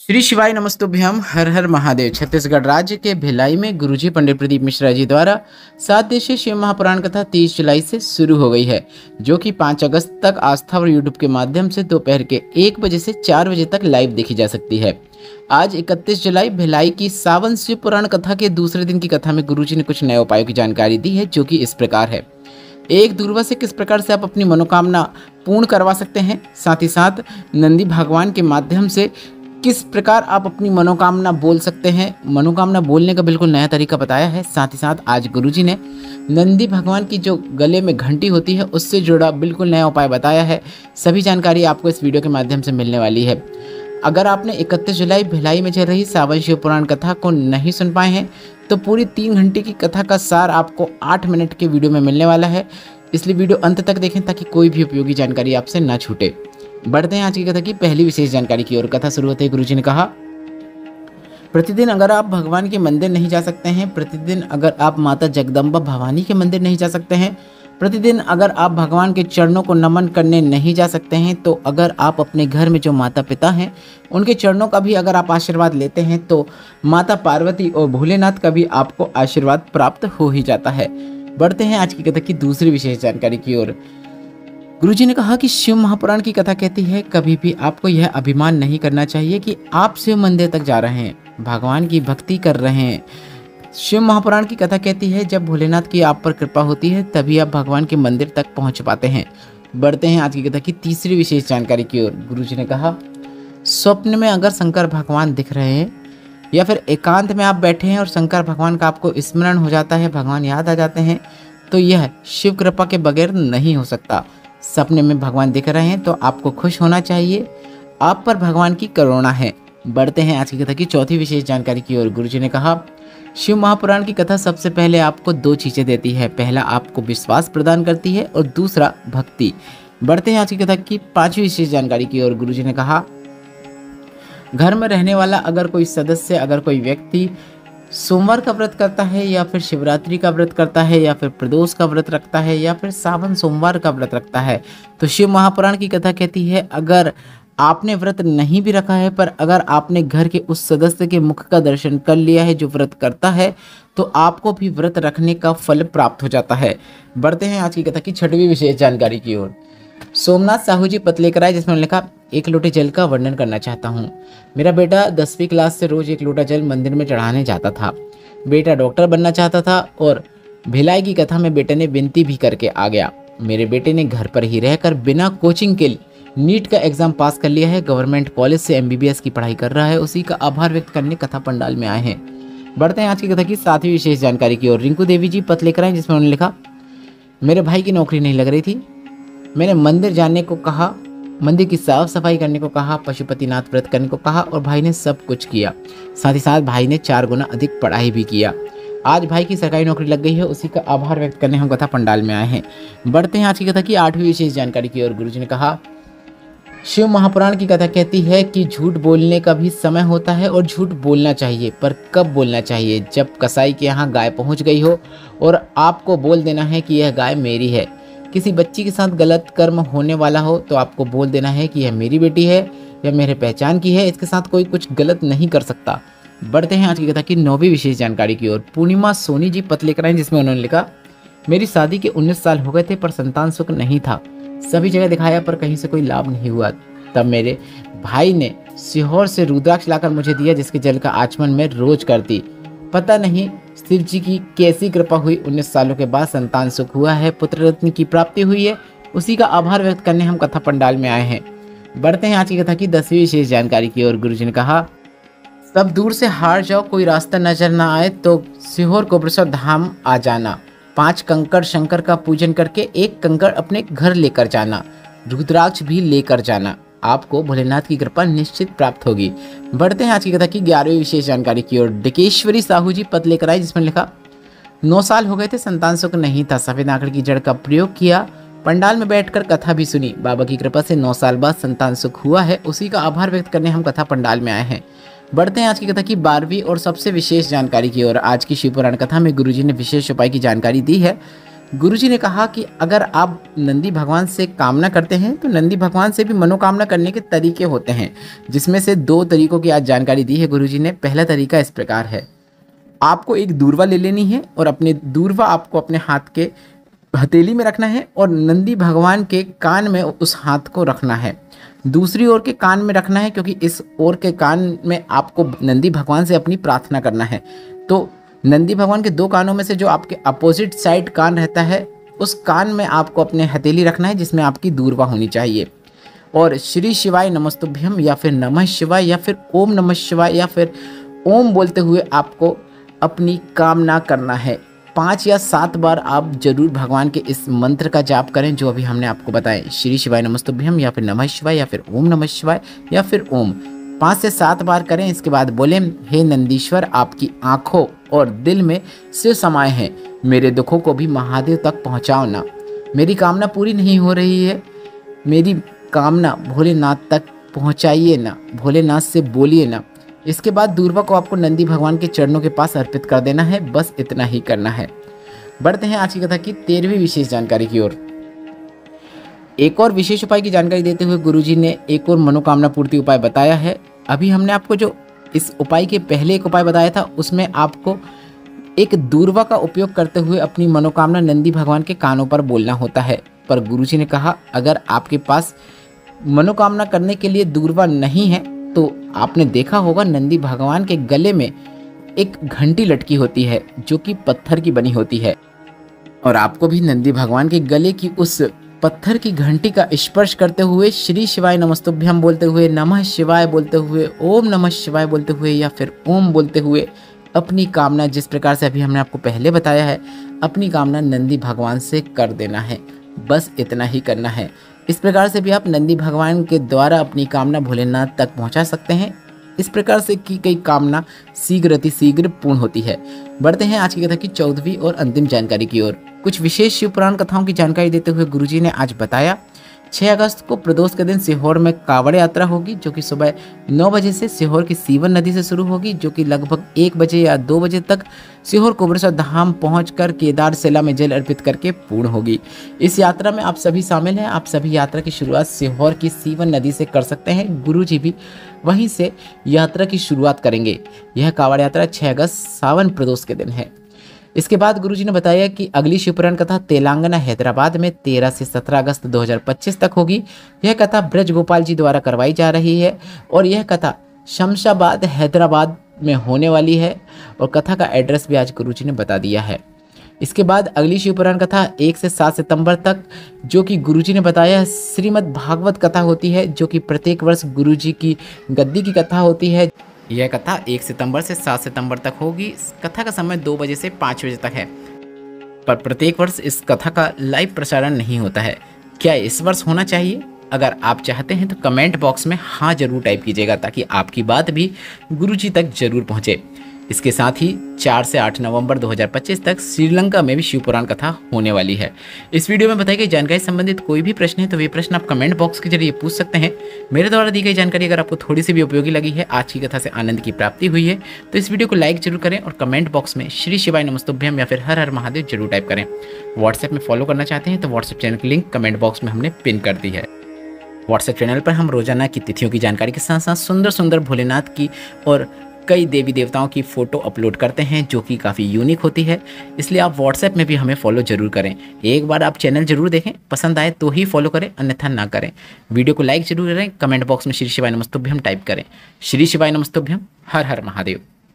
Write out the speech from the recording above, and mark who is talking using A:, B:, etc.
A: श्री शिवाय नमस्तुभ्यम। हर हर महादेव। छत्तीसगढ़ राज्य के भिलाई में गुरुजी पंडित प्रदीप मिश्रा जी द्वारा 7 दिवसीय शिव महापुराण कथा 30 जुलाई से शुरू हो गई है, जो कि 5 अगस्त तक आस्था और यूट्यूब के माध्यम से दोपहर के 1 बजे से 4 बजे तक लाइव देखी जा सकती है। आज 31 जुलाई भिलाई की सावन शिव पुराण कथा के दूसरे दिन की कथा में गुरुजी ने कुछ नए उपायों की जानकारी दी है, जो कि इस प्रकार है। एक दूरवा से किस प्रकार से आप अपनी मनोकामना पूर्ण करवा सकते हैं, साथ ही साथ नंदी भगवान के माध्यम से किस प्रकार आप अपनी मनोकामना बोल सकते हैं। मनोकामना बोलने का बिल्कुल नया तरीका बताया है। साथ ही साथ आज गुरुजी ने नंदी भगवान की जो गले में घंटी होती है उससे जुड़ा बिल्कुल नया उपाय बताया है। सभी जानकारी आपको इस वीडियो के माध्यम से मिलने वाली है। अगर आपने 31 जुलाई भिलाई में चल रही सावन शिव पुराण कथा को नहीं सुन पाए हैं तो पूरी 3 घंटे की कथा का सार आपको 8 मिनट के वीडियो में मिलने वाला है, इसलिए वीडियो अंत तक देखें ताकि कोई भी उपयोगी जानकारी आपसे ना छूटे। बढ़ते हैं आज की कथा की पहली विशेष जानकारी की ओर। कथा शुरू होते ही गुरुजी ने कहा, प्रतिदिन अगर आप भगवान के मंदिर नहीं जा सकते हैं, प्रतिदिन अगर आप माता जगदम्बा भवानी के मंदिर नहीं जा सकते हैं, प्रतिदिन अगर आप भगवान के चरणों को नमन करने नहीं जा सकते हैं, तो अगर आप अपने घर में जो माता पिता हैं उनके चरणों का भी अगर आप आशीर्वाद लेते हैं तो माता पार्वती और भोलेनाथ का भी आपको आशीर्वाद प्राप्त हो ही जाता है। बढ़ते हैं आज की कथा की दूसरी विशेष जानकारी की ओर। गुरुजी ने कहा कि शिव महापुराण की कथा कहती है, कभी भी आपको यह अभिमान नहीं करना चाहिए कि आप शिव मंदिर तक जा रहे हैं, भगवान की भक्ति कर रहे हैं। शिव महापुराण की कथा कहती है, जब भोलेनाथ की आप पर कृपा होती है तभी आप भगवान के मंदिर तक पहुंच पाते हैं। बढ़ते हैं आज की कथा की तीसरी विशेष जानकारी की ओर। गुरुजी ने कहा, स्वप्न में अगर शंकर भगवान दिख रहे हैं या फिर एकांत में आप बैठे हैं और शंकर भगवान का आपको स्मरण हो जाता है, भगवान याद आ जाते हैं, तो यह शिव कृपा के बगैर नहीं हो सकता। सपने में भगवान दिख रहे हैं तो आपको खुश होना चाहिए, आप पर भगवान की करुणा है। बढ़ते हैं आज की कथा की चौथी विशेष जानकारी की ओर। गुरुजी ने कहा, शिव महापुराण की कथा सबसे पहले आपको 2 चीजें देती है। पहला आपको विश्वास प्रदान करती है और दूसरा भक्ति। बढ़ते हैं आज की कथा की 5वीं विशेष जानकारी की ओर। गुरुजी ने कहा, घर में रहने वाला अगर कोई सदस्य, अगर कोई व्यक्ति सोमवार का व्रत करता है या फिर शिवरात्रि का व्रत करता है या फिर प्रदोष का व्रत रखता है या फिर सावन सोमवार का व्रत रखता है, तो शिव महापुराण की कथा कहती है, अगर आपने व्रत नहीं भी रखा है पर अगर आपने घर के उस सदस्य के मुख का दर्शन कर लिया है जो व्रत करता है, तो आपको भी व्रत रखने का फल प्राप्त हो जाता है। बढ़ते हैं आज की कथा की 6वीं विशेष जानकारी की ओर। सोमनाथ साहू जी पत्र लेकर आए, जिसमें लिखा, 1 लोटे जल का वर्णन करना चाहता हूँ। मेरा बेटा 10वीं क्लास से रोज 1 लोटा जल मंदिर में चढ़ाने जाता था। बेटा डॉक्टर बनना चाहता था और भिलाई की कथा में बेटे ने विनती भी करके आ गया। मेरे बेटे ने घर पर ही रहकर बिना कोचिंग के नीट का एग्जाम पास कर लिया है, गवर्नमेंट कॉलेज से MBBS की पढ़ाई कर रहा है। उसी का आभार व्यक्त करने कथा पंडाल में आए हैं। बढ़ते हैं आज की कथा की 7वीं विशेष जानकारी की ओर। रिंकू देवी जी पत्र लेकर आए, जिसमें उन्होंने लिखा, मेरे भाई की नौकरी नहीं लग रही थी, मैंने मंदिर जाने को कहा, मंदिर की साफ सफाई करने को कहा, पशुपतिनाथ व्रत करने को कहा और भाई ने सब कुछ किया। साथ ही साथ भाई ने 4 गुना अधिक पढ़ाई भी किया। आज भाई की सरकारी नौकरी लग गई है, उसी का आभार व्यक्त करने हम कथा पंडाल में आए हैं। बढ़ते हैं आज की कथा की 8वीं विशेष जानकारी की ओर। गुरुजी ने कहा, शिव महापुराण की कथा कहती है कि झूठ बोलने का भी समय होता है और झूठ बोलना चाहिए, पर कब बोलना चाहिए? जब कसाई के यहाँ गाय पहुँच गई हो और आपको बोल देना है कि यह गाय मेरी है। किसी बच्ची के साथ गलत कर्म होने वाला हो तो आपको बोल देना है कि यह मेरी बेटी है या मेरे पहचान की है, इसके साथ कोई कुछ गलत नहीं कर सकता। बढ़ते हैं आज की कथा की 9वीं विशेष जानकारी की ओर। पूर्णिमा सोनी जी पत्र लेकर आए, जिसमें उन्होंने लिखा, मेरी शादी के 19 साल हो गए थे पर संतान सुख नहीं था, सभी जगह दिखाया पर कहीं से कोई लाभ नहीं हुआ। तब मेरे भाई ने सीहोर से रुद्राक्ष लाकर मुझे दिया, जिसके जल का आचमन मैं रोज करती। पता नहीं शिव जी की कैसी कृपा हुई, 19 सालों के बाद संतान सुख हुआ है, पुत्र रत्न की प्राप्ति हुई है, उसी का आभार व्यक्त करने हम कथा पंडाल में आए हैं। बढ़ते हैं आज की कथा की 10वीं विशेष जानकारी की ओर। गुरुजी ने कहा, सब दूर से हार जाओ, कोई रास्ता नजर ना आए तो सीहोर कोबरेश्वर धाम आ जाना। 5 कंकड़ शंकर का पूजन करके 1 कंकड़ अपने घर लेकर जाना, रुद्राक्ष भी लेकर जाना, आपको भोलेनाथ की कृपा निश्चित प्राप्त होगी। बढ़ते हैं आज की कथा की 11वीं विशेष जानकारी की ओर। डिकेश्वरी साहू जी पत्र लेकर आई, जिसमें लिखा, 9 साल हो गए थे, संतान सुख नहीं था, सफेद आंकड़ की जड़ का प्रयोग किया, पंडाल में बैठकर कथा भी सुनी, बाबा की कृपा से 9 साल बाद संतान सुख हुआ है, उसी का आभार व्यक्त करने हम कथा पंडाल में आए हैं। बढ़ते हैं आज की कथा की 12वीं और सबसे विशेष जानकारी की ओर। आज की शिव पुराण कथा में गुरुजी ने विशेष उपाय की जानकारी दी है। गुरुजी ने कहा कि अगर आप नंदी भगवान से कामना करते हैं तो नंदी भगवान से भी मनोकामना करने के तरीके होते हैं, जिसमें से 2 तरीकों की आज जानकारी दी है गुरुजी ने। पहला तरीका इस प्रकार है, आपको एक दूर्वा ले लेनी है और अपने दूर्वा आपको अपने हाथ के हथेली में रखना है और नंदी भगवान के कान में उस हाथ को रखना है। दूसरी ओर के कान में रखना है, क्योंकि इस ओर के कान में आपको नंदी भगवान से अपनी प्रार्थना करना है। तो नंदी भगवान के 2 कानों में से जो आपके अपोजिट साइड कान रहता है, उस कान में आपको अपने हथेली रखना है, जिसमें आपकी दूर्वा होनी चाहिए। और श्री शिवाय नमस्तुभ्यम या फिर नमः शिवाय या फिर ओम नमः शिवाय या फिर ओम बोलते हुए आपको अपनी कामना करना है। 5 या 7 बार आप जरूर भगवान के इस मंत्र का जाप करें जो अभी हमने आपको बताए, श्री शिवाय नमस्तुभ्यम या फिर नमः शिवाय या फिर ओम नमः शिवाय या फिर ओम। 5 से 7 बार करें। इसके बाद बोलें, हे नंदीश्वर, आपकी आंखों और दिल में शिव समाये हैं, मेरे दुखों को भी महादेव तक पहुंचाओ ना। मेरी कामना पूरी नहीं हो रही है, मेरी कामना भोलेनाथ तक पहुंचाइए ना, भोलेनाथ से बोलिए ना। इसके बाद दूर्वा को आपको नंदी भगवान के चरणों के पास अर्पित कर देना है। बस इतना ही करना है। बढ़ते हैं आज की कथा की 13वीं विशेष जानकारी की ओर। एक और विशेष उपाय की जानकारी देते हुए गुरुजी ने एक और मनोकामना पूर्ति उपाय बताया है। अभी हमने आपको जो इस उपाय के पहले एक उपाय बताया था, उसमें आपको एक दूर्वा का उपयोग करते हुए अपनी मनोकामना नंदी भगवान के कानों पर बोलना होता है। पर गुरुजी ने कहा, अगर आपके पास मनोकामना करने के लिए दूर्वा नहीं है तो आपने देखा होगा नंदी भगवान के गले में एक घंटी लटकी होती है जो कि पत्थर की बनी होती है, और आपको भी नंदी भगवान के गले की उस पत्थर की घंटी का स्पर्श करते हुए श्री शिवाय नमस्तुभ्यम बोलते हुए, नमः शिवाय बोलते हुए, ओम नमः शिवाय बोलते हुए या फिर ओम बोलते हुए अपनी कामना, जिस प्रकार से अभी हमने आपको पहले बताया है, अपनी कामना नंदी भगवान से कर देना है। बस इतना ही करना है। इस प्रकार से भी आप नंदी भगवान के द्वारा अपनी कामना भोलेनाथ तक पहुंचा सकते हैं। इस प्रकार से की गई कामना शीघ्र अति शीघ्र पूर्ण होती है। बढ़ते हैं आज की कथा की 14वीं और अंतिम जानकारी की ओर। कुछ विशेष शिव पुराण कथाओं की जानकारी देते हुए गुरुजी ने आज बताया, 6 अगस्त को प्रदोष के दिन सीहोर में कावड़ यात्रा होगी, जो कि सुबह 9 बजे से सीहोर की सीवन नदी से शुरू होगी, जो कि लगभग 1 बजे या 2 बजे तक सीहोर कुबेरेश्वर धाम पहुंचकर केदारशिला में जल अर्पित करके पूर्ण होगी। इस यात्रा में आप सभी शामिल हैं। आप सभी यात्रा की शुरुआत सीहोर की सीवन नदी से कर सकते हैं। गुरुजी भी वहीं से यात्रा की शुरुआत करेंगे। यह कावड़ यात्रा 6 अगस्त सावन प्रदोष के दिन है। इसके बाद गुरुजी ने बताया कि अगली शिवपुराण कथा तेलंगाना हैदराबाद में 13 से 17 अगस्त 2025 तक होगी। यह कथा ब्रज गोपाल जी द्वारा करवाई जा रही है और यह कथा शमशाबाद हैदराबाद में होने वाली है, और कथा का एड्रेस भी आज गुरुजी ने बता दिया है। इसके बाद अगली शिवपुराण कथा 1 से 7 सितंबर तक, जो कि गुरुजी ने बताया, श्रीमद् भागवत कथा होती है, जो कि प्रत्येक वर्ष गुरुजी की गद्दी की कथा होती है। यह कथा 1 सितंबर से 7 सितंबर तक होगी। इस कथा का समय 2 बजे से 5 बजे तक है, पर प्रत्येक वर्ष इस कथा का लाइव प्रसारण नहीं होता है। क्या इस वर्ष होना चाहिए? अगर आप चाहते हैं तो कमेंट बॉक्स में हाँ जरूर टाइप कीजिएगा, ताकि आपकी बात भी गुरुजी तक जरूर पहुँचे। इसके साथ ही 4 से 8 नवंबर 2025 तक श्रीलंका में भी शिवपुराण कथा होने वाली है। इस वीडियो में बताई गई जानकारी संबंधित कोई भी प्रश्न है तो वे प्रश्न आप कमेंट बॉक्स के जरिए पूछ सकते हैं। मेरे द्वारा दी गई जानकारी अगर आपको थोड़ी सी भी उपयोगी लगी है, आज की कथा से आनंद की प्राप्ति हुई है, तो इस वीडियो को लाइक जरूर करें और कमेंट बॉक्स में श्री शिवाय नमस्तुभ्यम या फिर हर हर महादेव जरूर टाइप करें। व्हाट्सएप में फॉलो करना चाहते हैं तो व्हाट्सएप चैनल की लिंक कमेंट बॉक्स में हमने पिन कर दी है। व्हाट्सएप चैनल पर हम रोजाना की तिथियों की जानकारी के साथ साथ सुंदर सुंदर भोलेनाथ की और कई देवी देवताओं की फ़ोटो अपलोड करते हैं, जो कि काफ़ी यूनिक होती है। इसलिए आप व्हाट्सएप में भी हमें फॉलो जरूर करें। एक बार आप चैनल जरूर देखें, पसंद आए तो ही फॉलो करें, अन्यथा ना करें। वीडियो को लाइक जरूर करें, कमेंट बॉक्स में श्री शिवाय नमस्तुभ्यम टाइप करें। श्री शिवाय नमस्तुभ्यम, हर हर महादेव।